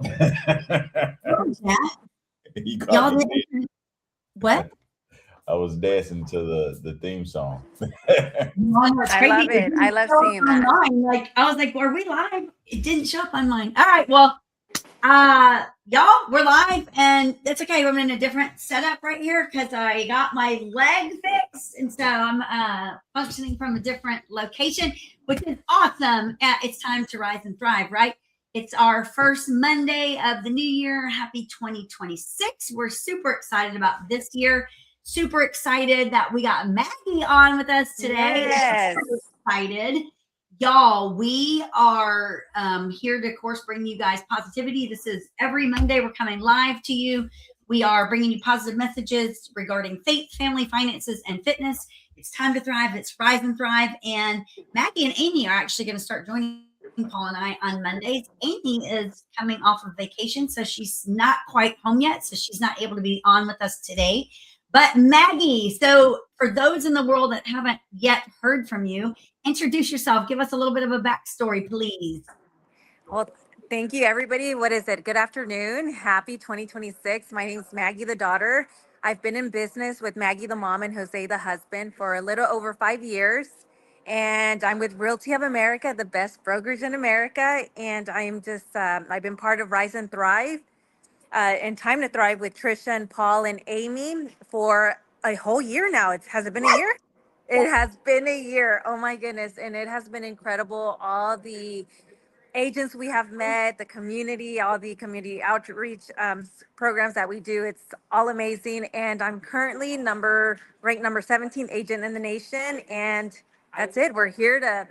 Yeah. You caught Y'all me. didn't. What? I was dancing to the theme song. No, no, it's I crazy. love It it. I didn't love show up seeing on that. mine. Like I was like, "Are we live?" It didn't show up on mine. All right, well, y'all, we're live, and it's okay. I'm in a different setup right here because I got my leg fixed, and so I'm functioning from a different location, which is awesome. It's time to rise and thrive, right? It's our first Monday of the new year. Happy 2026. We're super excited about this year. Super excited that we got Maggie on with us today. Yes. Super excited. Y'all, we are here to, of course, bring you guys positivity. This is every Monday. We're coming live to you. We are bringing you positive messages regarding faith, family, finances, and fitness. It's time to thrive. It's rise and thrive. And Maggie and Amy are actually going to start joining Paul and I on Mondays. Amy is coming off of vacation, so she's not quite home yet. So she's not able to be on with us today. But Maggie, so for those in the world that haven't yet heard from you, introduce yourself. Give us a little bit of a backstory, please. Well, thank you, everybody. What is it? Good afternoon. Happy 2026. My name's Maggie, the daughter. I've been in business with Maggie, the mom, and Jose, the husband, for a little over 5 years. And I'm with Realty of America, the best brokerage in America. And I've been part of Rise and Thrive and Time to Thrive with Tricia and Paul and Amy for a whole year now. Has it been a year? It has been a year. Oh my goodness. And it has been incredible. All the agents we have met, the community, all the community outreach programs that we do. It's all amazing. And I'm currently ranked number 17 agent in the nation. And that's it. We're here to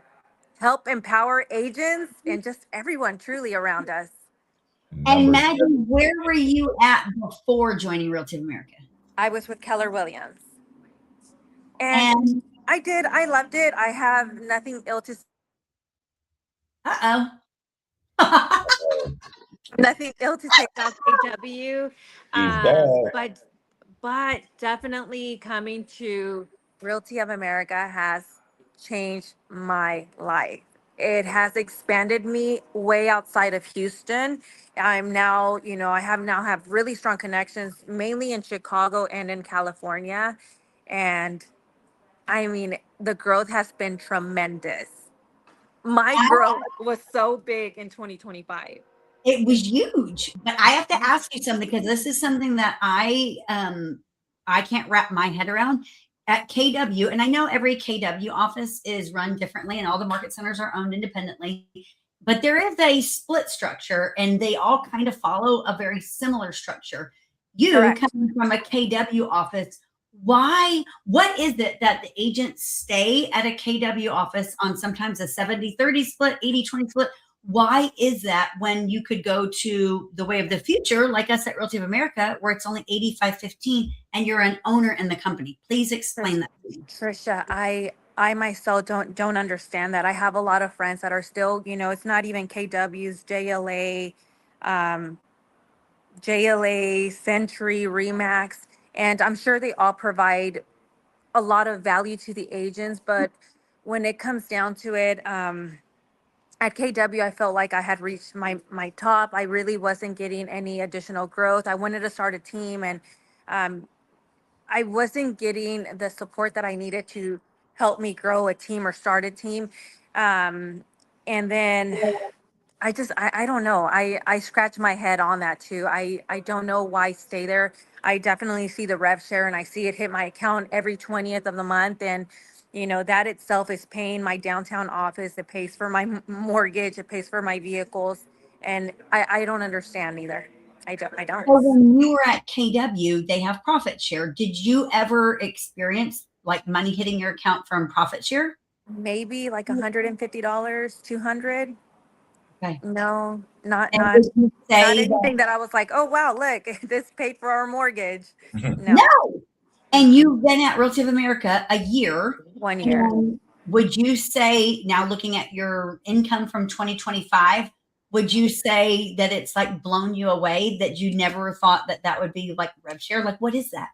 help empower agents and just everyone truly around us. And Number Maggie, seven. where were you at before joining Realty of America? I was with Keller Williams. And And I loved it. I have nothing ill to uh-oh. nothing ill to say about KW. He's back. But definitely coming to Realty of America has changed my life. It has expanded me way outside of Houston. I'm now, I have really strong connections, mainly in Chicago and in California. And I mean, the growth has been tremendous. My growth was so big in 2025. It was huge. But I have to ask you something because this is something that I can't wrap my head around. At KW, and I know every KW office is run differently and all the market centers are owned independently, but there is a split structure and they all kind of follow a very similar structure. You Correct. coming from a KW office, why, what is it that the agents stay at a KW office on sometimes a 70-30 split, 80-20 split? Why is that when you could go to the way of the future, like us at Realty of America, where it's only 85-15 and you're an owner in the company? Please explain that to me. Trisha, I myself don't understand that. I have a lot of friends that are still, it's not even KW's, um, JLA, Century, Remax, and I'm sure they all provide a lot of value to the agents. But when it comes down to it, at KW, I felt like I had reached my top. I really wasn't getting any additional growth. I wanted to start a team, and um, I wasn't getting the support that I needed to help me grow a team or start a team. Um, and then I don't know. I scratch my head on that too. I don't know why stay there. I definitely see the rev share and I see it hit my account every 20th of the month. And, that itself is paying my downtown office. It pays for my mortgage. It pays for my vehicles. And I don't understand either. I don't. So when you were at KW, they have profit share. Did you ever experience like money hitting your account from profit share? Maybe like $150, 200. Okay. No, not And not would you not say that anything that I was like, oh wow, look, this paid for our mortgage. No, no? And mm-mm. you've been at Realty of America a year. 1 year. And would you say now looking at your income from 2025, would you say that it's like blown you away that you never thought that that would be like rev share? Like, what is that?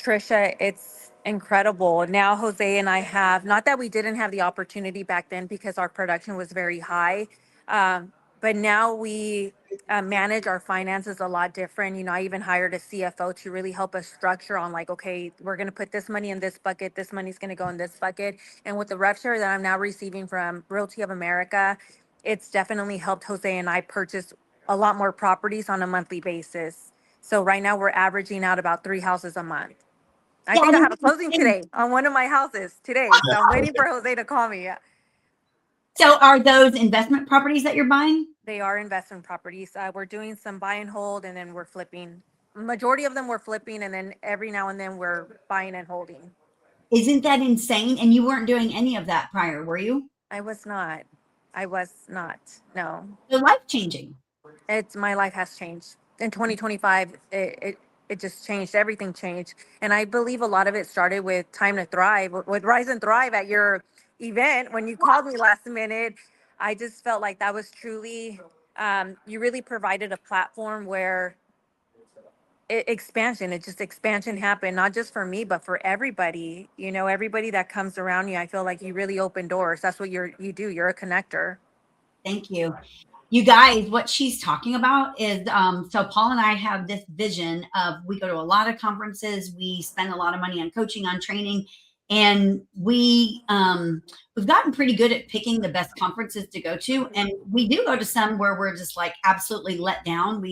Trisha, it's incredible. Now Jose and I have, not that we didn't have the opportunity back then because our production was very high, but now we manage our finances a lot different. You know, I even hired a CFO to really help us structure on like, okay, we're going to put this money in this bucket, this money's going to go in this bucket. And with the rev share that I'm now receiving from Realty of America, it's definitely helped Jose and I purchase a lot more properties on a monthly basis. So right now we're averaging out about 3 houses a month. I think I have a closing today on one of my houses today. So I'm waiting for Jose to call me. So are those investment properties that you're buying? They are investment properties. We're doing some buy and hold, and then we're flipping. Majority of them we're flipping, and then every now and then we're buying and holding. Isn't that insane? And you weren't doing any of that prior, were you? I was not. No. They're life changing. My life has changed. In 2025, it just changed. Everything changed. And I believe a lot of it started with Time to Thrive, with Rise and Thrive at your event when you called me last minute. I just felt like that was truly, you really provided a platform where expansion happened, not just for me, but for everybody. You know, everybody that comes around you, I feel like you really open doors. That's what you do. You're a connector. Thank you. You guys, what she's talking about is, so Paul and I have this vision of, we go to a lot of conferences, we spend a lot of money on coaching, on training, and we've gotten pretty good at picking the best conferences to go to. And we do go to some where we're just like absolutely let down.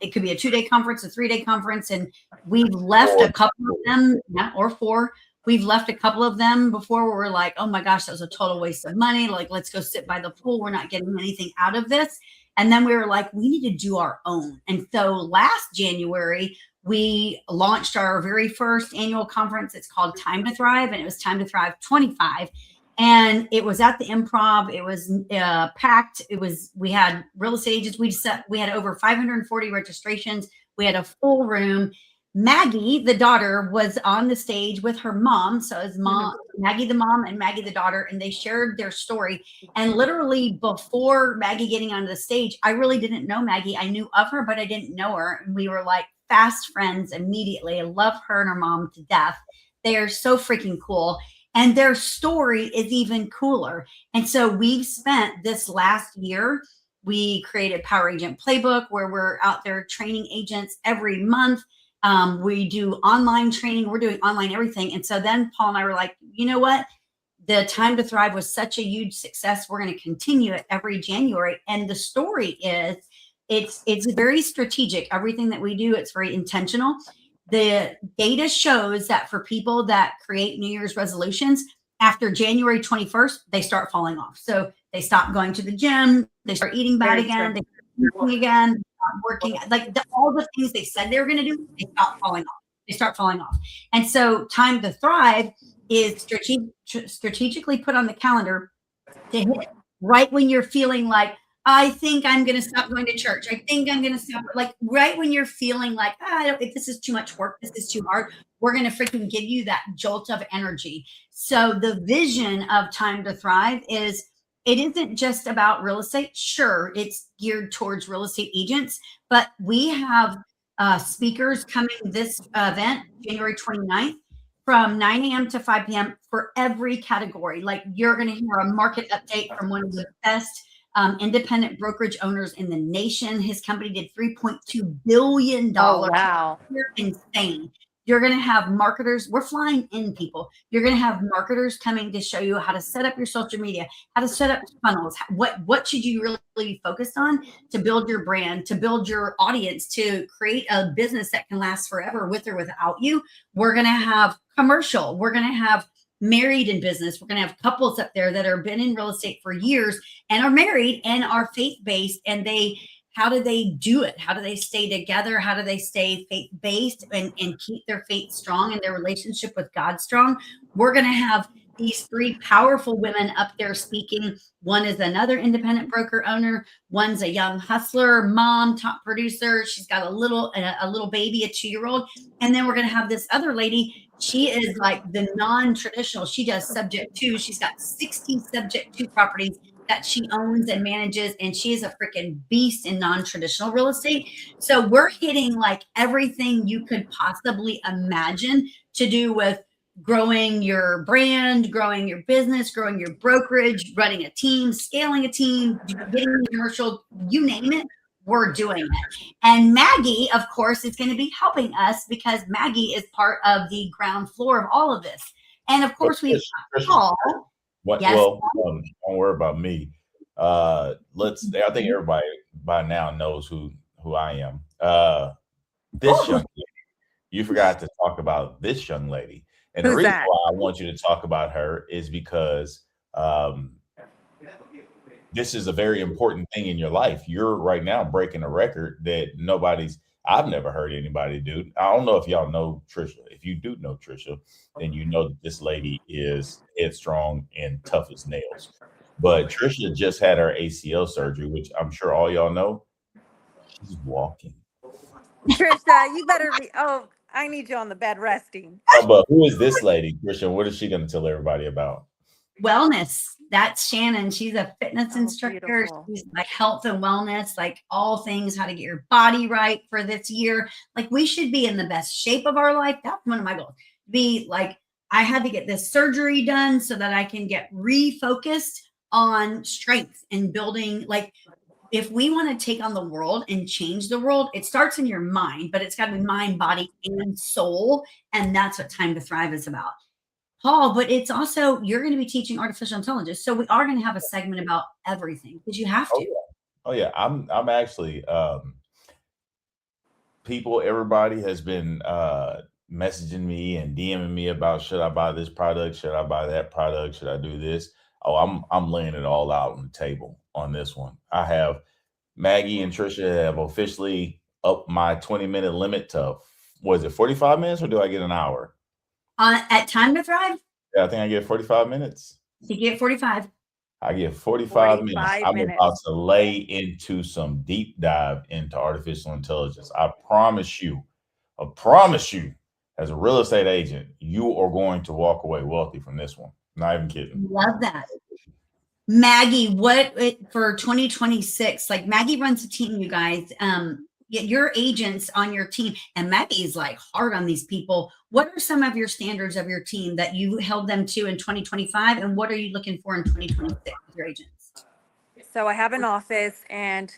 It could be a 2-day conference, a 3-day conference, and we've left a couple of them, or 4. We've left a couple of them before where we're like, oh my gosh, that was a total waste of money. Like, let's go sit by the pool. We're not getting anything out of this. And then we were like, we need to do our own. And so last January, we launched our very first annual conference. It's called Time to Thrive, and it was Time to Thrive 25. And it was at the Improv. It was packed. We had real estate agents. We had over 540 registrations. We had a full room. Maggie, the daughter, was on the stage with her mom. So it was Maggie, the mom, and Maggie, the daughter, and they shared their story. And literally before Maggie getting onto the stage, I really didn't know Maggie. I knew of her, but I didn't know her. And we were like fast friends immediately. I love her and her mom to death. They are so freaking cool. And their story is even cooler. And so we've spent this last year, we created Power Agent Playbook, where we're out there training agents every month. We do online training. We're doing online everything. And so then Paul and I were like, you know what? The Time to Thrive was such a huge success. We're going to continue it every January. And the story is, it's very strategic. Everything that we do, it's very intentional. The data shows that for people that create New Year's resolutions, after January 21st, they start falling off. So they stop going to the gym. They start eating bad again. They start eating again. Working, like all the things they said they were going to do, they start falling off. And so Time to Thrive is strategically put on the calendar to hit right when you're feeling like, I think I'm going to stop going to church. I think I'm going to stop. Like right when you're feeling like, if this is too much work, this is too hard, we're going to freaking give you that jolt of energy. So the vision of Time to Thrive is, it isn't just about real estate. Sure, it's geared towards real estate agents, but we have speakers coming this event, January 29th, from 9 a.m. to 5 p.m. for every category. Like you're going to hear a market update from one of the best independent brokerage owners in the nation. His company did $3.2 billion. Oh, wow. You're insane. You're going to have marketers. We're flying in people. You're going to have marketers coming to show you how to set up your social media, how to set up funnels. What should you really be focused on to build your brand, to build your audience, to create a business that can last forever with or without you. We're going to have commercial. We're going to have married in business. We're going to have couples up there that have been in real estate for years and are married and are faith-based, and how do they do it? How do they stay together? How do they stay faith-based and keep their faith strong and their relationship with God strong? We're going to have these 3 powerful women up there speaking. One is another independent broker owner. One's a young hustler, mom, top producer. She's got a little baby, a 2-year-old. And then we're going to have this other lady. She is like the non-traditional. She does subject to. She's got 60 subject to properties that she owns and manages, and she is a freaking beast in non-traditional real estate. So we're hitting like everything you could possibly imagine to do with growing your brand, growing your business, growing your brokerage, running a team, scaling a team, getting a commercial, you name it. we're doing it. And Maggie, of course, is going to be helping us because Maggie is part of the ground floor of all of this. And of course, we've got Paul. What? Yes. Well, don't worry about me. I think everybody by now knows who I am. This young lady, you forgot to talk about this young lady, and the Who's reason that? why I want you to talk about her is because this is a very important thing in your life. You're right now breaking a record that I've never heard anybody do. I don't know if y'all know Tricia. If you do know Tricia, then you know that this lady is headstrong and tough as nails. But Tricia just had her ACL surgery, which I'm sure all y'all know. She's walking. Tricia, you better be. Oh, I need you on the bed resting. Oh, but who is this lady, Tricia? What is she going to tell everybody about? Wellness. That's Shannon. She's a fitness instructor. Beautiful. She's like health and wellness, like all things, how to get your body right for this year. Like we should be in the best shape of our life. That's one of my goals. Be like, I had to get this surgery done so that I can get refocused on strength and building. Like, if we want to take on the world and change the world, it starts in your mind, but it's got to be mind, body, and soul. And that's what Time to Thrive is about. Paul, but it's also, you're going to be teaching artificial intelligence. So we are going to have a segment about everything because you have to. Oh yeah. I'm actually everybody has been messaging me and DMing me about, should I buy this product? Should I buy that product? Should I do this? Oh, I'm laying it all out on the table on this one. I have Maggie and Tricia have officially upped my 20-minute limit to, was it 45 minutes or do I get an hour? At Time to Thrive? Yeah, I think I get 45 minutes. You get 45. I get 45 minutes. 45 I'm minutes. about to lay into some deep dive into artificial intelligence. I promise you, as a real estate agent, you are going to walk away wealthy from this one. Not even kidding. Love that. Maggie, for 2026, like Maggie runs a team, you guys, your agents on your team, and Maggie's like hard on these people. What are some of your standards of your team that you held them to in 2025? And what are you looking for in 2026 with your agents? So I have an office, and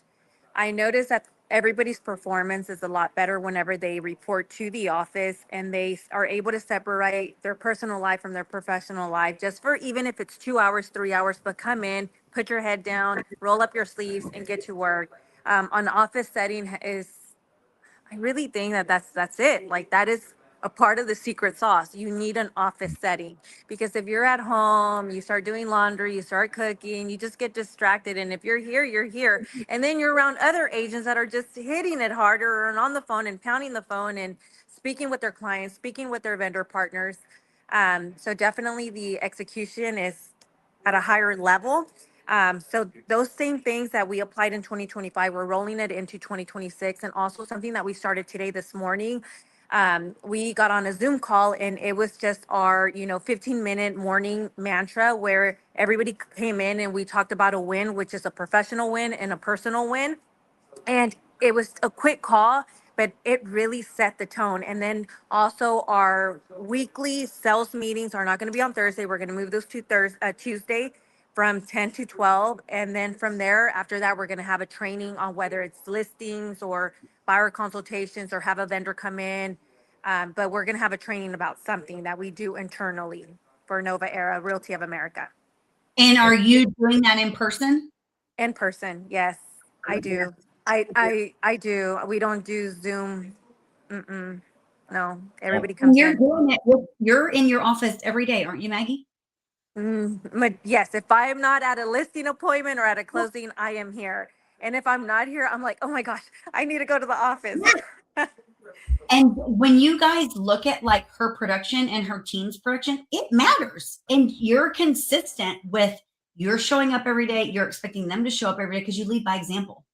I noticed that everybody's performance is a lot better whenever they report to the office and they are able to separate their personal life from their professional life, just for even if it's 2 hours, 3 hours, but come in, put your head down, roll up your sleeves, and get to work. An office setting is, I really think that that's it. Like that is a part of the secret sauce. You need an office setting because if you're at home, you start doing laundry, you start cooking, you just get distracted. And if you're here, you're here. And then you're around other agents that are just hitting it harder and on the phone and pounding the phone and speaking with their clients, speaking with their vendor partners. So definitely the execution is at a higher level. So those same things that we applied in 2025, we're rolling it into 2026. And also something that we started today, this morning, we got on a Zoom call and it was just our, 15-minute morning mantra where everybody came in and we talked about a win, which is a professional win and a personal win. And it was a quick call, but it really set the tone. And then also our weekly sales meetings are not going to be on Thursday. We're going to move those to Tuesday from 10 to 12. And then from there, after that, we're going to have a training on whether it's listings or buyer consultations or have a vendor come in. But we're going to have a training about something that we do internally for Nova Era Realty of America. And are you doing that in person? In person, yes, I do. I do. We don't do Zoom. No, everybody And comes you're in. doing it. You're in your office every day, aren't you, Maggie? But yes, if I am not at a listing appointment or at a closing, I am here. And if I'm not here, I'm like, oh my gosh, I need to go to the office. And when you guys look at like her production and her team's production, it matters. And you're consistent with, you're showing up every day. You're expecting them to show up every day because you lead by example.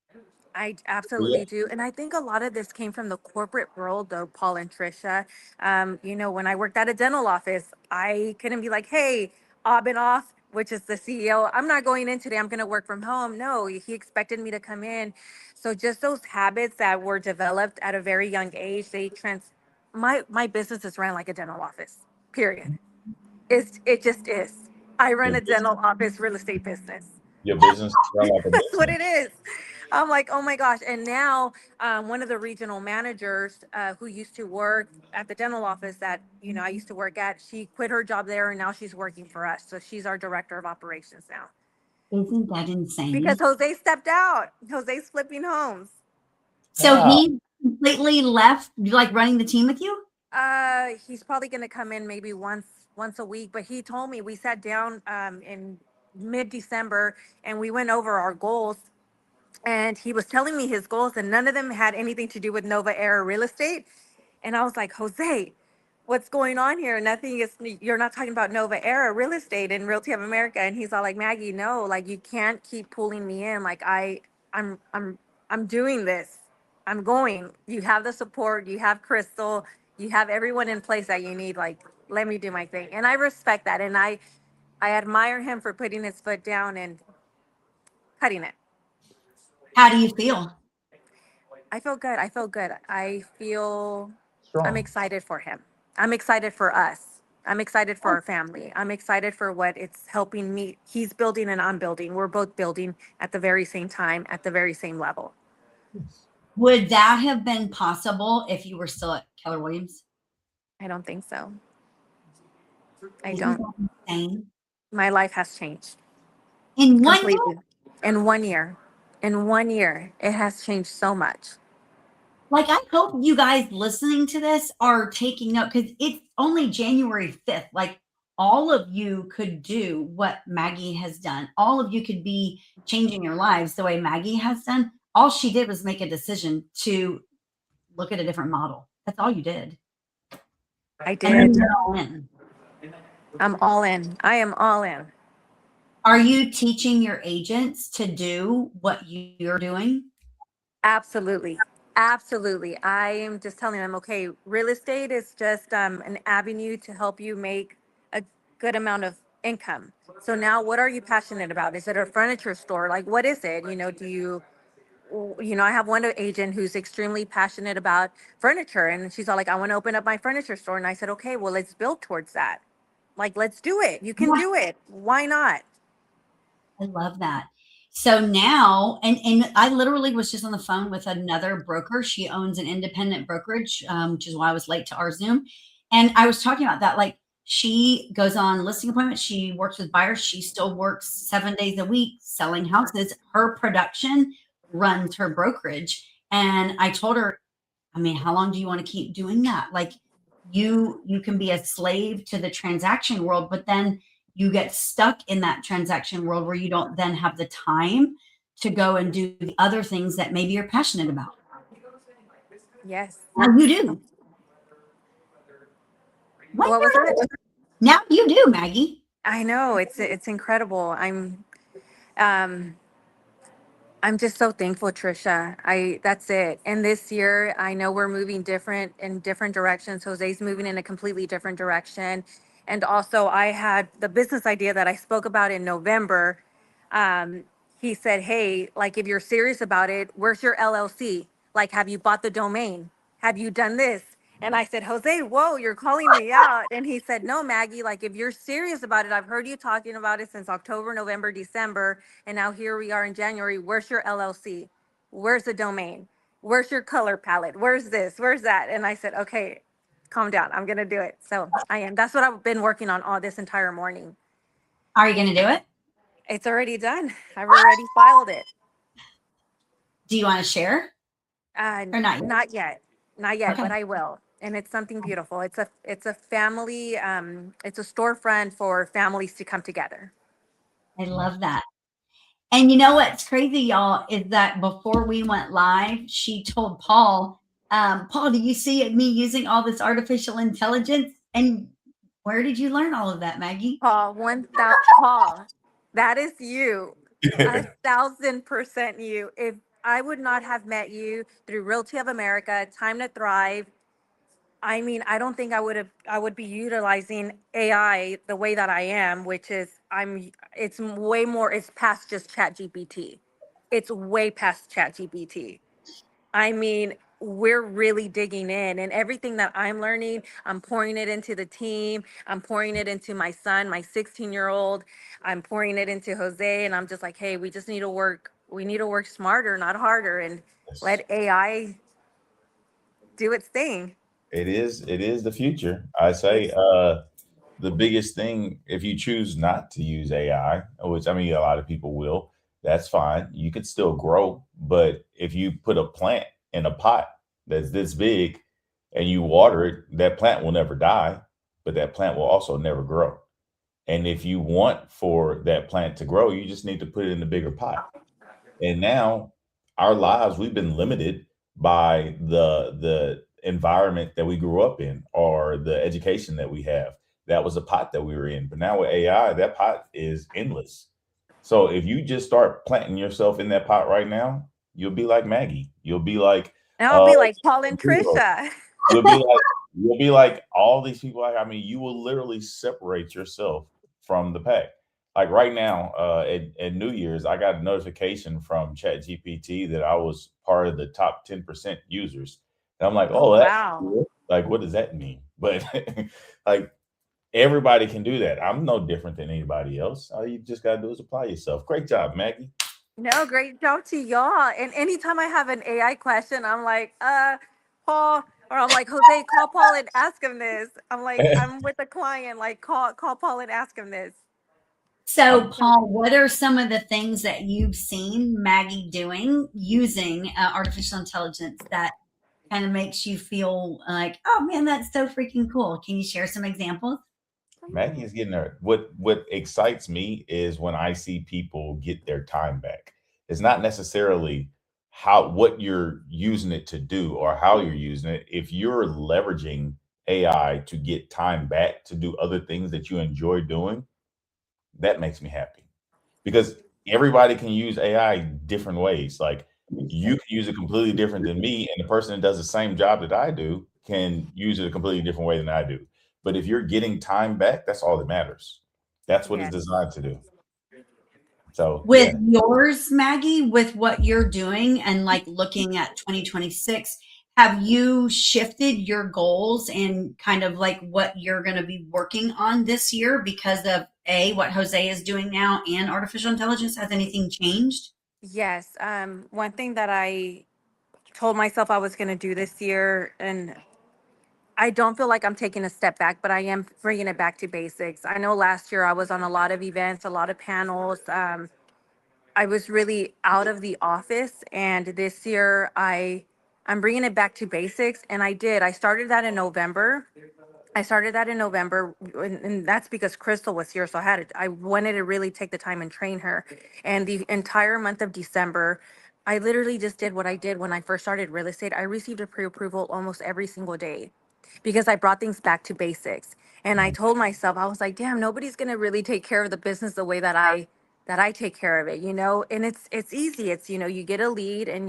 I absolutely do. And I think a lot of this came from the corporate world, though, Paul and Tricia. When I worked at a dental office, I couldn't be like, hey, Abenoff, which is the CEO, I'm not going in today. I'm going to work from home. No, he expected me to come in. So just those habits that were developed at a very young age, my business is ran like a dental office, period. It just is. I run Your a dental office real estate business. business is run like a That's what business. it is. I'm like, oh my gosh. And now one of the regional managers who used to work at the dental office that, I used to work at, she quit her job there and now she's working for us. So she's our director of operations now. Isn't that insane? Because Jose stepped out. Jose's flipping homes. So Wow. he completely left, like running the team with you? He's probably going to come in maybe once a week, but he told me, we sat down in mid-December and we went over our goals, and he was telling me his goals and none of them had anything to do with Nova Era real estate. And I was like, Jose, what's going on here? Nothing is, you're not talking about Nova Era real estate and Realty of America. And he's all like, Maggie, no, like you can't keep pulling me in. Like I'm doing this. I'm going. You have the support, you have Crystal, you have everyone in place that you need. Like, let me do my thing. And I respect that. And I admire him for putting his foot down and cutting it. How do you feel? I feel good. I feel good. I feel I'm Strong. excited for him. I'm excited for us. I'm excited for our family. I'm excited for what it's helping me. He's building and I'm building. We're both building at the very same time, at the very same level. Would that have been possible if you were still at Keller Williams? I don't think so. I Isn't don't. that insane? My life has changed In one year? completely. In 1 year. In 1 year, it has changed so much. Like, I hope you guys listening to this are taking note, because it's only January 5th. Like, all of you could do what Maggie has done. All of you could be changing your lives the way Maggie has done. All she did was make a decision to look at a different model. That's all you did. I And did. you're all in. I'm all in. I am all in. Are you teaching your agents to do what you're doing? Absolutely. Absolutely. I am just telling them, okay, real estate is just an avenue to help you make a good amount of income. So now what are you passionate about? Is it a furniture store? Like, what is it? I have one agent who's extremely passionate about furniture, and she's all like, I want to open up my furniture store. And I said, okay, well, let's build towards that. Like, let's do it. You can Yeah. do it. Why not? I love that. So now, and I literally was just on the phone with another broker. She owns an independent brokerage, which is why I was late to our Zoom. And I was talking about that. Like, she goes on listing appointments. She works with buyers. She still works 7 days a week selling houses. Her production runs her brokerage. And I told her, I mean, how long do you want to keep doing that? Like, you can be a slave to the transaction world, but then you get stuck in that transaction world where you don't then have the time to go and do the other things that maybe you're passionate about. Yes. Now you do. What was that? Now you do, Maggie. I know it's incredible. I'm just so thankful, Tricia. That's it. And this year, I know we're moving in different directions. Jose's moving in a completely different direction. And also, I had the business idea that I spoke about in November. Um, he said, hey, like, if you're serious about it, where's your LLC? Like, have you bought the domain? Have you done this? And I said, Jose, whoa, you're calling me out. And he said, no, Maggie, like, if you're serious about it, I've heard you talking about it since October, November, December. And now here we are in January. Where's your LLC? Where's the domain? Where's your color palette? Where's this? Where's that? And I said, okay, calm down. I'm going to do it. So I am. That's what I've been working on all this entire morning. Are you going to do it? It's already done. I've already filed it. Do you want to share? Or not yet? Not yet. Not yet, Okay. but I will. And it's something beautiful. It's a family, it's a storefront for families to come together. I love that. And you know what's crazy, y'all, is that before we went live, she told Paul, Paul, do you see me using all this artificial intelligence? And where did you learn all of that, Maggie? Paul, Paul, that is you. 1,000% you. If I would not have met you through Realty of America, Time to Thrive, I mean, I don't think I would be utilizing AI the way that I am, which is it's way more, it's past just Chat GPT. It's way past Chat GPT. I mean, we're really digging in, and everything that I'm learning, I'm pouring it into the team. I'm pouring it into my son, my 16-year-old. I'm pouring it into Jose, and I'm just like, hey, we just need to work we need to work smarter, not harder, and Yes. let AI do its thing. It is the future. I say It's the biggest thing, if you choose not to use AI, which I mean a lot of people will, that's fine. You could still grow, but if you put a plant in a pot that's this big and you water it, that plant will never die, but that plant will also never grow. And if you want for that plant to grow, you just need to put it in a bigger pot. And now our lives, we've been limited by the environment that we grew up in or the education that we have. That was the pot that we were in. But now with AI, that pot is endless. So if you just start planting yourself in that pot right now, you'll be like Maggie. You'll be like and I'll uh be like Paul and Castillo. Tricia. You'll be like all these people. I mean, you will literally separate yourself from the pack. Like right now, at New Year's, I got a notification from ChatGPT that I was part of the top 10% users. And I'm like, Oh oh, that's wow. cool. Like, what does that mean? But like everybody can do that. I'm no different than anybody else. All you just gotta do is apply yourself. Great job, Maggie. No, great job to y'all. And anytime I have an AI question, I'm like, Paul, or I'm like, Jose, call Paul and ask him this. I'm like, I'm with a client, like call Paul and ask him this. So, I'm So Paul, what are some of the things that you've seen Maggie doing using artificial intelligence that kind of makes you feel like, oh man, that's so freaking cool? Can you share some examples? Maggie is getting her. What excites me is when I see people get their time back. It's not necessarily how what you're using it to do or how you're using it. If you're leveraging AI to get time back to do other things that you enjoy doing, that makes me happy because everybody can use AI different ways. Like you can use it completely different than me, and the person that does the same job that I do can use it a completely different way than I do. But if you're getting time back, that's all that matters. That's what it's yes. designed to do. So With yeah, yours, Maggie, with what you're doing and like looking at 2026, have you shifted your goals and kind of like what you're going to be working on this year because of what Jose is doing now and artificial intelligence? Has anything changed? Yes. One thing that I told myself I was going to do this year, and I don't feel like I'm taking a step back, but I am bringing it back to basics. I know last year I was on a lot of events, a lot of panels. I was really out of the office, and this year I'm bringing it back to basics, and I did. I started that in November. And that's because Crystal was here, so I wanted to really take the time and train her. And the entire month of December, I literally just did what I did when I first started real estate. I received a pre-approval almost every single day because I brought things back to basics. And I told myself, I was like, damn, nobody's gonna really take care of the business the way that I take care of it, and it's easy. It's, you get a lead, and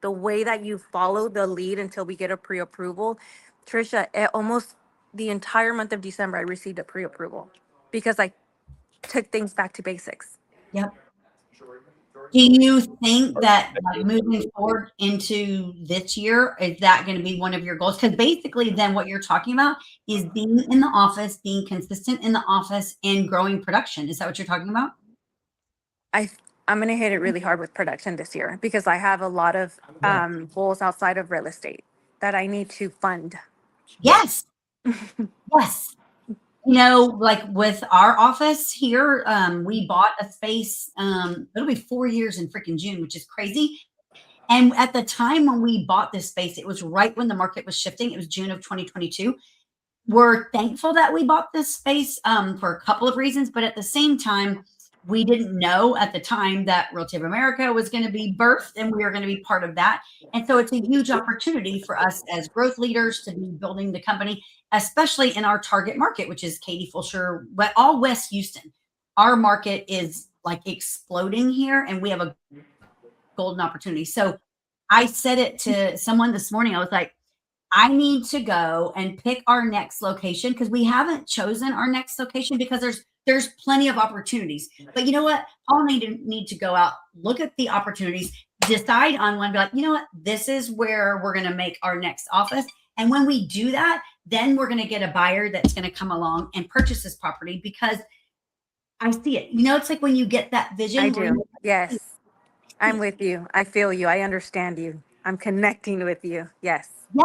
the way that you follow the lead until we get a pre-approval. Trisha, almost the entire month of December, I received a pre-approval because I took things back to basics. Yep. Do you think that like moving forward into this year, is that going to be one of your goals? Because basically then what you're talking about is being in the office, being consistent in the office and growing production. Is that what you're talking about? I I'm gonna hit it really hard with production this year because I have a lot of goals outside of real estate that I need to fund. Yes. Yes. Like with our office here, we bought a space. It'll be 4 years in freaking June, which is crazy. And at the time when we bought this space, it was right when the market was shifting. It was June of 2022. We're thankful that we bought this space for a couple of reasons, but at the same time, we didn't know at the time that Realty of America was going to be birthed and we were going to be part of that. And so it's a huge opportunity for us as growth leaders to be building the company, especially in our target market, which is Katy, Fulshear, all West Houston. Our market is like exploding here and we have a golden opportunity. So I said it to someone this morning. I was like, I need to go and pick our next location because we haven't chosen our next location because there's plenty of opportunities. But you know what? I'll need to go out, look at the opportunities, decide on one, be like, you know what? This is where we're going to make our next office. And when we do that, then we're going to get a buyer that's going to come along and purchase this property because I see it. It's like when you get that vision. I do. Yes. I'm with you. I feel you. I understand you. I'm connecting with you. Yes. Yeah.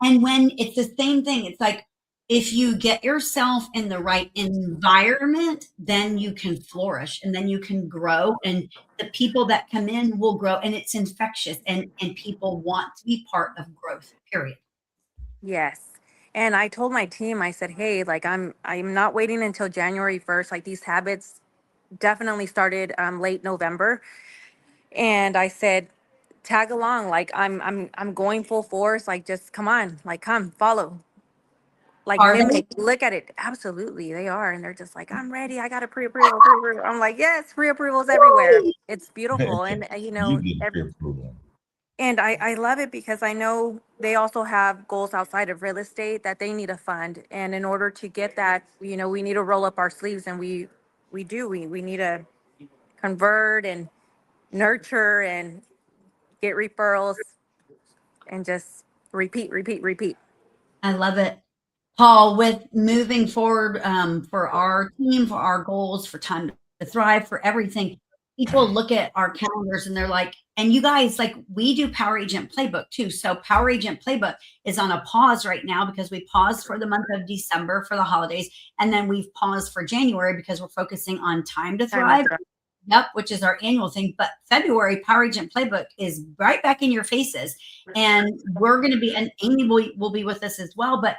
And when it's the same thing, it's like if you get yourself in the right environment, then you can flourish and then you can grow. And the people that come in will grow and it's infectious and people want to be part of growth, period. Yes. And I told my team, I said, hey, like I'm not waiting until January 1st. Like these habits definitely started late November. And I said, tag along. Like I'm going full force. Like just come on, like come, follow. Like Are they? mimic, look at it. Absolutely, they are. And they're just like, I'm ready. I got a pre-approval, pre-approval. I'm like, yes, pre-approvals everywhere. It's beautiful. And You get pre-approval. and I love it because I know they also have goals outside of real estate that they need to fund. And in order to get that, we need to roll up our sleeves and we do. We need to convert and nurture and get referrals and just repeat, repeat, repeat. I love it. Paul, with moving forward for our team, for our goals, for Time to Thrive, for everything, people look at our calendars and they're like, and you guys, like we do Power Agent Playbook too. So Power Agent Playbook is on a pause right now because we paused for the month of December for the holidays. And then we've paused for January because we're focusing on Time to Thrive. Yep, which is our annual thing. But February, Power Agent Playbook is right back in your faces. And we're going to be, and Amy will be with us as well. But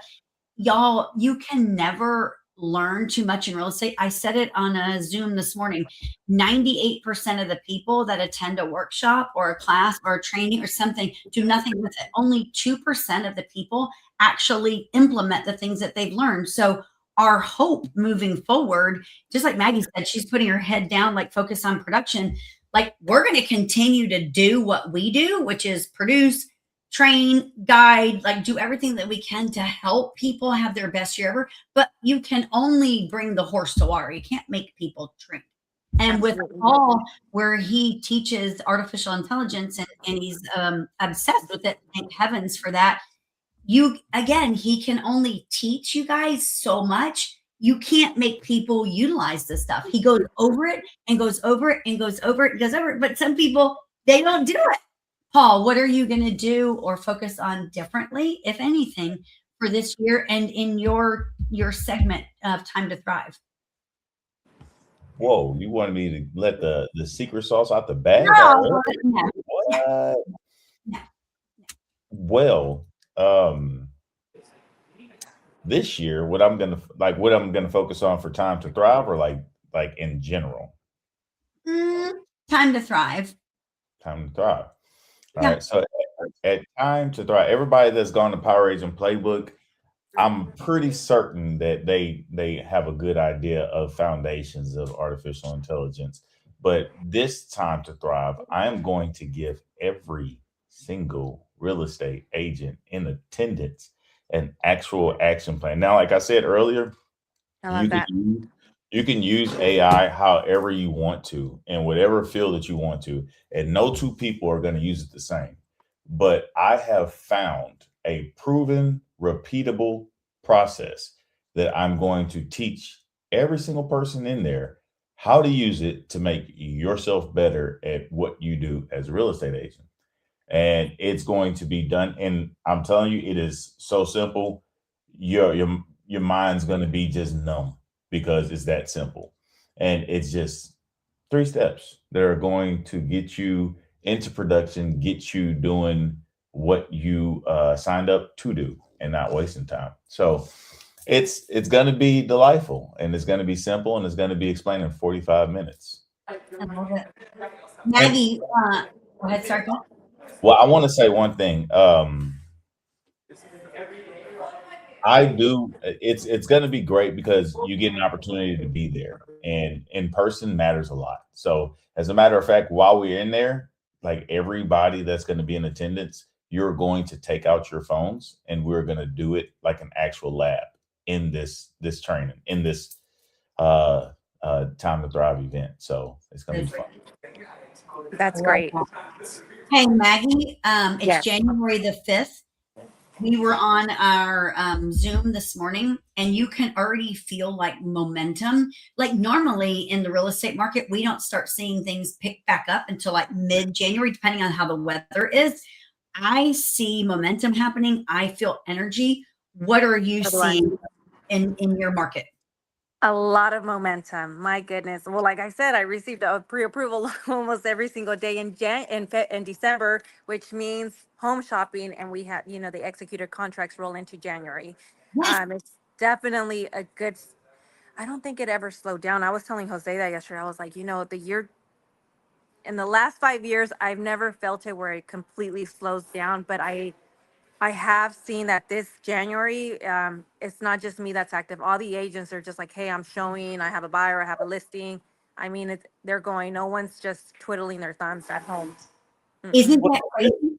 y'all, you can never learn too much in real estate. I said it on a Zoom this morning. 98% of the people that attend a workshop or a class or a training or something do nothing with it. Only 2% of the people actually implement the things that they've learned. So our hope moving forward, just like Maggie said, she's putting her head down, like focus on production. Like we're going to continue to do what we do, which is produce, train, guide, like do everything that we can to help people have their best year ever. But you can only bring the horse to water. You can't make people drink. And with Paul, where he teaches artificial intelligence and he's obsessed with it, thank heavens for that. He can only teach you guys so much. You can't make people utilize this stuff. He goes over it and goes over it and goes over it and goes over it. But some people, they don't do it. Paul, what are you going to do or focus on differently, if anything, for this year and in your segment of Time to Thrive? Whoa, you wanted me to let the secret sauce out the bag? No, what? No. Well, this year, what I'm gonna focus on for Time to Thrive, or like in general? Time to Thrive. Time to Thrive. All right. So at Time to Thrive, everybody that's gone to Power Agent Playbook, I'm pretty certain that they have a good idea of foundations of artificial intelligence. But this Time to Thrive, I am going to give every single real estate agent in attendance an actual action plan. Now, like I said earlier, you can use AI however you want to in whatever field that you want to, and no two people are going to use it the same. But I have found a proven, repeatable process that I'm going to teach every single person in there how to use it to make yourself better at what you do as a real estate agent. And it's going to be done. And I'm telling you, it is so simple. Your mind's going to be just numb because it's that simple. And it's just 3 steps that are going to get you into production, get you doing what you signed up to do and not wasting time. So it's going to be delightful, and it's going to be simple, and it's going to be explained in 45 minutes. I love it. Maggie, go ahead, start. Well, I want to say one thing. It's going to be great because you get an opportunity to be there, and in person matters a lot. So as a matter of fact, while we're in there, like everybody that's going to be in attendance, you're going to take out your phones and we're going to do it like an actual lab in this training, in this Time to Thrive event. So it's going to be fun. That's great. Hey, Maggie, it's January the 5th. We were on our Zoom this morning, and you can already feel like momentum. Like normally in the real estate market, we don't start seeing things pick back up until like mid-January, depending on how the weather is. I see momentum happening. I feel energy. What are you seeing in your market? A lot of momentum. My goodness. Well, like I said, I received a pre-approval almost every single day in December, which means home shopping, and we have, the executed contracts roll into January. Yes. It's definitely a good. I don't think it ever slowed down. I was telling Jose that yesterday. I was like, the year in the last 5 years, I've never felt it where it completely slows down, but I have seen that this January, it's not just me that's active. All the agents are just like, hey, I'm showing, I have a buyer, I have a listing. I mean, they're going, no one's just twiddling their thumbs at home. Isn't that crazy?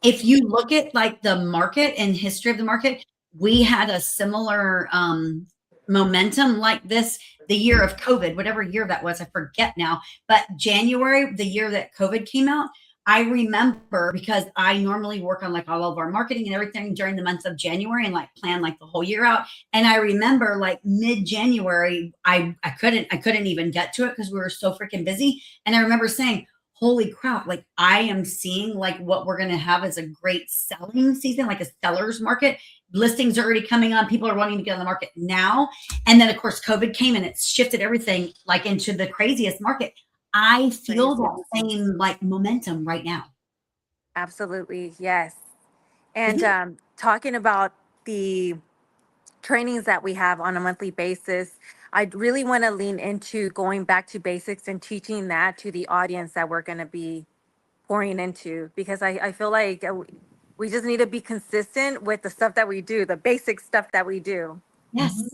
If you look at like the market and history of the market, we had a similar momentum like this the year of COVID, whatever year that was, I forget now. But January, the year that COVID came out, I remember because I normally work on like all of our marketing and everything during the month of January and like plan like the whole year out. And I remember like mid-January, I couldn't even get to it because we were so freaking busy. And I remember saying, holy crap, like I am seeing like what we're going to have as a great selling season, like a seller's market. Listings are already coming on. People are wanting to get on the market now. And then of course, COVID came and it's shifted everything like into the craziest market. I feel that same like momentum right now. Absolutely. Yes. And talking about the trainings that we have on a monthly basis, I really want to lean into going back to basics and teaching that to the audience that we're going to be pouring into, because I feel like we just need to be consistent with the stuff that we do, the basic stuff that we do. Yes.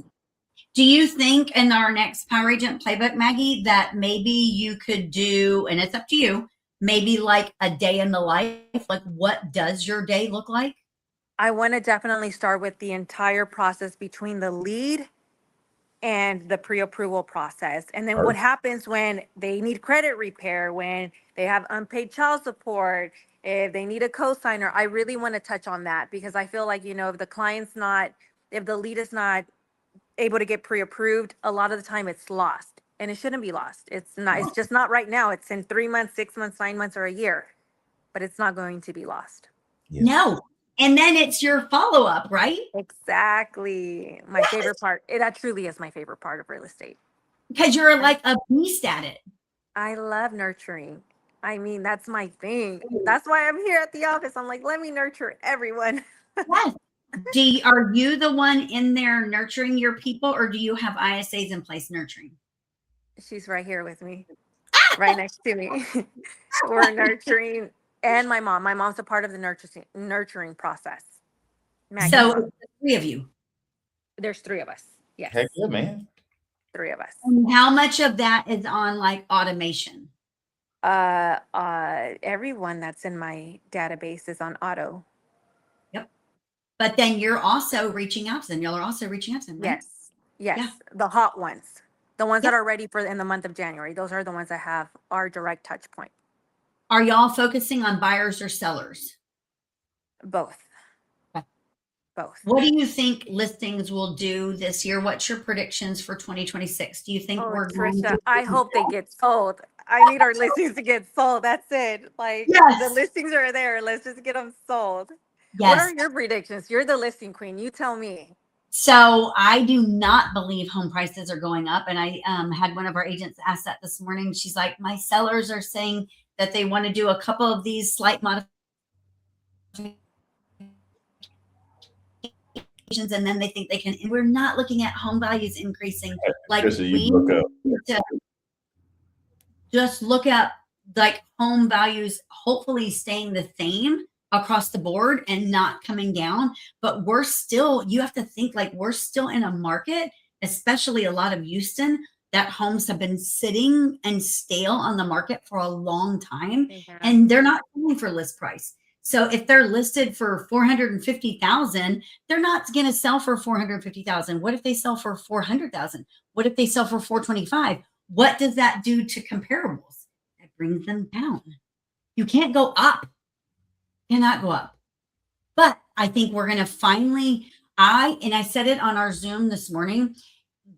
Do you think in our next Power Agent Playbook, Maggie, that maybe you could do, and it's up to you, maybe like a day in the life? Like what does your day look like? I want to definitely start with the entire process between the lead and the pre-approval process. And then what happens when they need credit repair, when they have unpaid child support, if they need a co-signer. I really want to touch on that because I feel like, if the lead is not able to get pre-approved, a lot of the time it's lost, and it shouldn't be lost. It's just not right now. It's in 3 months, 6 months, 9 months, or a year, but it's not going to be lost. Yes. No. And then it's your follow-up, right? Exactly. My favorite part. That truly is my favorite part of real estate. Because you're like a beast at it. I love nurturing. I mean, that's my thing. That's why I'm here at the office. I'm like, let me nurture everyone. Yes. Are you the one in there nurturing your people, or do you have ISAs in place nurturing? She's right here with me, right next to me. We're nurturing, and my mom. My mom's a part of the nurturing process. Maggie, so the 3 of you. There's 3 of us. Yes. Heck yeah, man. 3 of us. And how much of that is on like automation? Everyone that's in my database is on auto. Yep. But then you're also reaching out to them. Y'all are also reaching out to them, right? Yes. Yeah. The hot ones. The ones that are ready for in the month of January. Those are the ones that have our direct touch point. Are y'all focusing on buyers or sellers? Both. Okay. Both. What do you think listings will do this year? What's your predictions for 2026? Do you think we're going Tricia, to I hope they get sold. I need our listings to get sold. That's it. Like the listings are there. Let's just get them sold. Yes. What are your predictions? You're the listing queen. You tell me. So I do not believe home prices are going up. And I had one of our agents ask that this morning. She's like, my sellers are saying that they want to do a couple of these slight modifications, and then they think they can. And we're not looking at home values increasing. Like we just look at like home values hopefully staying the same across the board and not coming down. But we're still, you have to think like we're still in a market, especially a lot of Houston, that homes have been sitting and stale on the market for a long time, and they're not going for list price. So if they're listed for 450,000, they're not going to sell for 450,000. What if they sell for 400,000? What if they sell for 425? What does that do to comparables? It brings them down. You can't go up. Cannot go up. But I think we're going to finally, I said it on our Zoom this morning,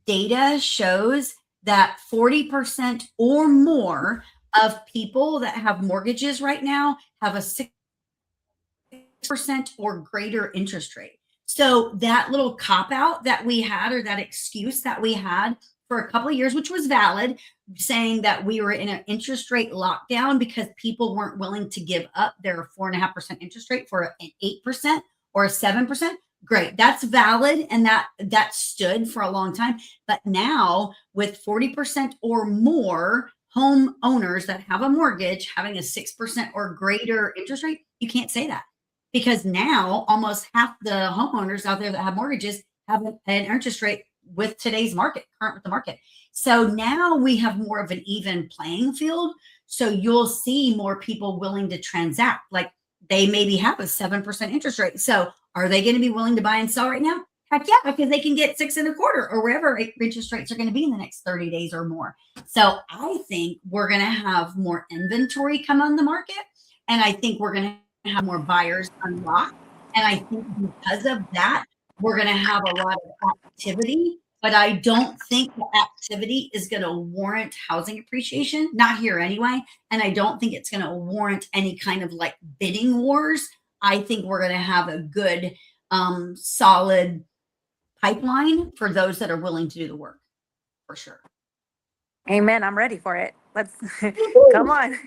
data shows that 40% or more of people that have mortgages right now have a 6% or greater interest rate. So that little cop out that we had, or that excuse that we had for a couple of years, which was valid, saying that we were in an interest rate lockdown because people weren't willing to give up their 4.5% interest rate for an 8% or a 7%. Great, that's valid, and that stood for a long time. But now, with 40% or more homeowners that have a mortgage having a 6% or greater interest rate, you can't say that, because now almost half the homeowners out there that have mortgages have an interest rate with today's market, current with the market. So now we have more of an even playing field. So you'll see more people willing to transact. Like, they maybe have a 7% interest rate. So are they going to be willing to buy and sell right now? Heck yeah, because they can get 6.25 or wherever interest rates are going to be in the next 30 days or more. So I think we're going to have more inventory come on the market. And I think we're going to have more buyers unlock. And I think because of that, we're going to have a lot of activity. But I don't think the activity is going to warrant housing appreciation, not here anyway. And I don't think it's going to warrant any kind of like bidding wars. I think we're going to have a good, solid pipeline for those that are willing to do the work, for sure. Amen. I'm ready for it. Let's come on.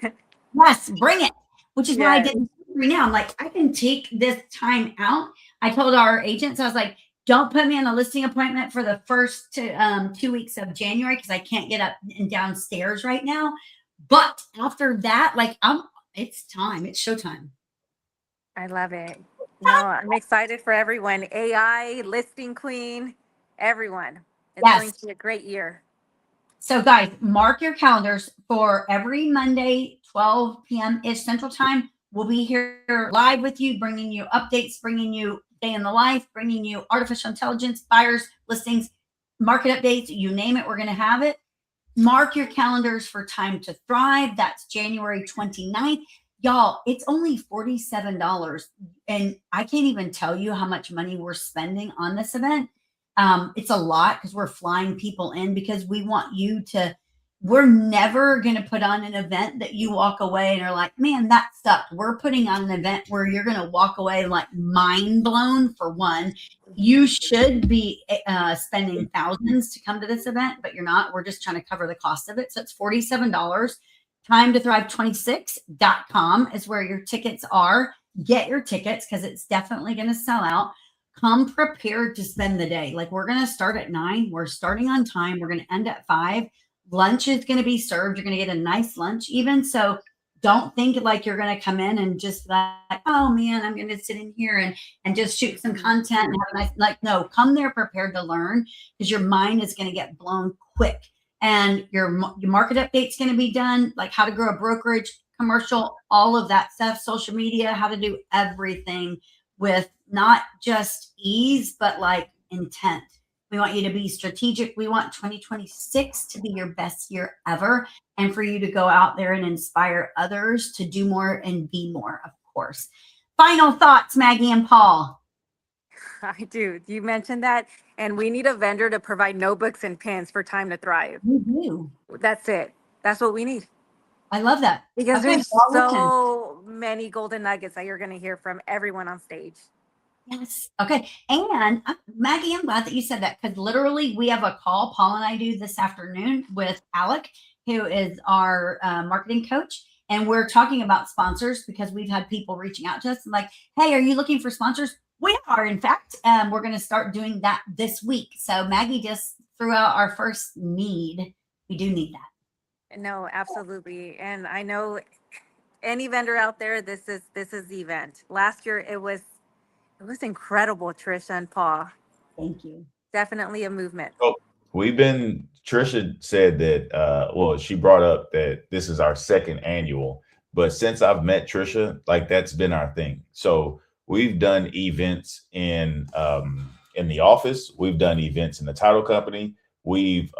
Yes, bring it. Which is why I Yes. did right now. I'm like, I can take this time out. I told our agents, I was like, don't put me on a listing appointment for the first 2 weeks of January because I can't get up and downstairs right now. But after that, like, it's time. It's showtime. I love it. No, I'm excited for everyone. AI, listing queen, everyone. It's Yes. going to be a great year. So guys, mark your calendars for every Monday, 12 p.m.-ish Central Time. We'll be here live with you, bringing you updates, bringing you day in the life, bringing you artificial intelligence, buyers, listings, market updates, you name it, we're going to have it. Mark your calendars for Time to Thrive. That's January 29th. Y'all, it's only $47. And I can't even tell you how much money we're spending on this event. It's a lot because we're flying people in, because we want you to, we're never going to put on an event that you walk away and are like, man, that sucked. We're putting on an event where you're going to walk away like mind blown. For one, you should be spending thousands to come to this event, but you're not. We're just trying to cover the cost of it. So it's $47. Time to Thrive 26.com is where your tickets are. Get your tickets because it's definitely going to sell out. Come prepared to spend the day. Like, we're going to start at 9. We're starting on time. We're going to end at 5. Lunch is going to be served. You're going to get a nice lunch even. So don't think like you're going to come in and just like, oh man, I'm going to sit in here and just shoot some content and have a nice, like, no, come there prepared to learn, because your mind is going to get blown quick. And your market update's going to be done, like how to grow a brokerage, commercial, all of that stuff, social media, how to do everything with not just ease, but like intent. We want you to be strategic. We want 2026 to be your best year ever, and for you to go out there and inspire others to do more and be more, of course. Final thoughts, Maggie and Paul. I do. You mentioned that. And we need a vendor to provide notebooks and pens for Time to Thrive. We do. That's it. That's what we need. I love that. Because Okay, there's well, listen. so many golden nuggets that you're going to hear from everyone on stage. Yes. Okay. And Maggie, I'm glad that you said that, because literally we have a call Paul and I do this afternoon with Alec, who is our marketing coach. And we're talking about sponsors, because we've had people reaching out to us and like, hey, are you looking for sponsors? We are, in fact. We're going to start doing that this week. So Maggie just threw out our first need. We do need that. No, absolutely. And I know any vendor out there, this is the event. Last year it was incredible, Tricia and Paul. Thank you. Definitely a movement. Oh, Tricia said that, well, she brought up that this is our second annual, but since I've met Tricia, like, that's been our thing. So we've done events in the office. We've done events in the title company. We've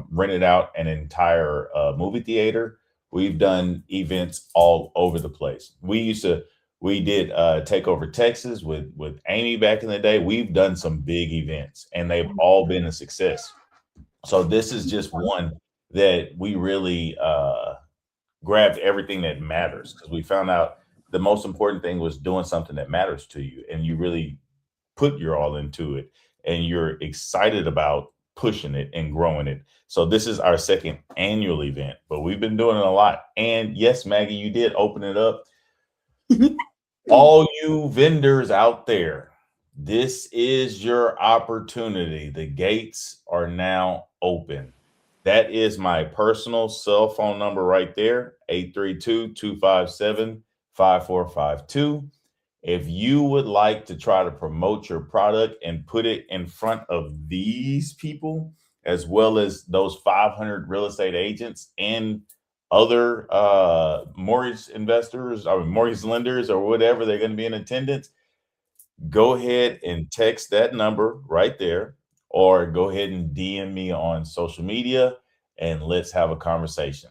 rented out an entire movie theater. We've done events all over the place. We used to We did Take Over Texas with Amy back in the day. We've done some big events, and they've all been a success. So this is just one that we really grabbed everything that matters, because we found out the most important thing was doing something that matters to you, and you really put your all into it, and you're excited about pushing it and growing it. So this is our second annual event, but we've been doing it a lot. And yes, Maggie, you did open it up. All you vendors out there, this is your opportunity. The gates are now open. That is my personal cell phone number right there, 832-257-5452. If you would like to try to promote your product and put it in front of these people, as well as those 500 real estate agents and other mortgage investors or mortgage lenders or whatever, they're going to be in attendance, go ahead and text that number right there, or go ahead and DM me on social media, and let's have a conversation.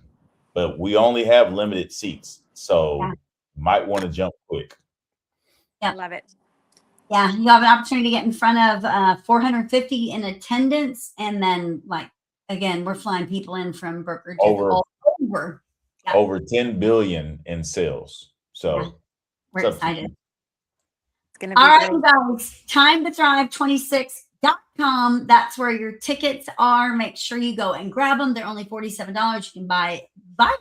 But we only have limited seats, so might want to jump quick. Yeah, love it. Yeah, you have an opportunity to get in front of 450 in attendance, and then, like, again, we're flying people in from brokerages all over. Yeah. Over 10 billion in sales. So we're excited. It's gonna be all right, great. guys. TimeToThrive26.com. That's where your tickets are. Make sure you go and grab them. They're only $47. You can buy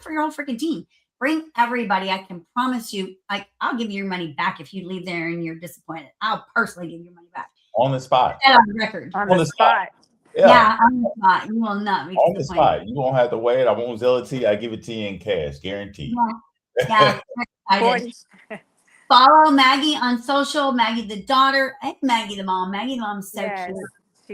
for your whole freaking team. Bring everybody. I can promise you, I'll give you your money back if you leave there and you're disappointed. I'll personally give you your money back. On the spot. On the record. On the spot. Yeah, on the spot. You will not be on the spot. You won't have to wait. I won't sell it to you. I give it to you in cash, guaranteed. Yeah, excited. Follow Maggie on social. Maggie the daughter and Maggie the mom. Maggie the mom's so cute.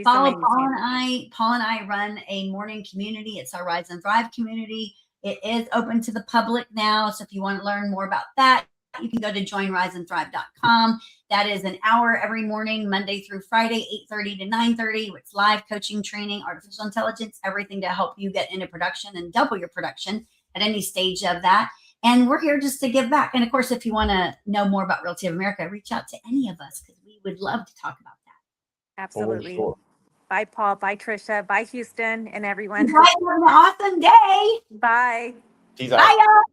Follow Paul and I. Paul and I run a morning community. It's our Rise and Thrive community. It is open to the public now. So if you want to learn more about that, you can go to joinriseandthrive.com. That is an hour every morning, Monday through Friday, 8:30 to 9:30. It's live coaching, training, artificial intelligence, everything to help you get into production and double your production at any stage of that. And we're here just to give back. And of course, if you want to know more about Realty of America, reach out to any of us, because we would love to talk about that. Absolutely. Bye, Paul. Bye, Tricia. Bye, Houston, and everyone. Have an awesome day. Bye. Peace out. Bye, y'all.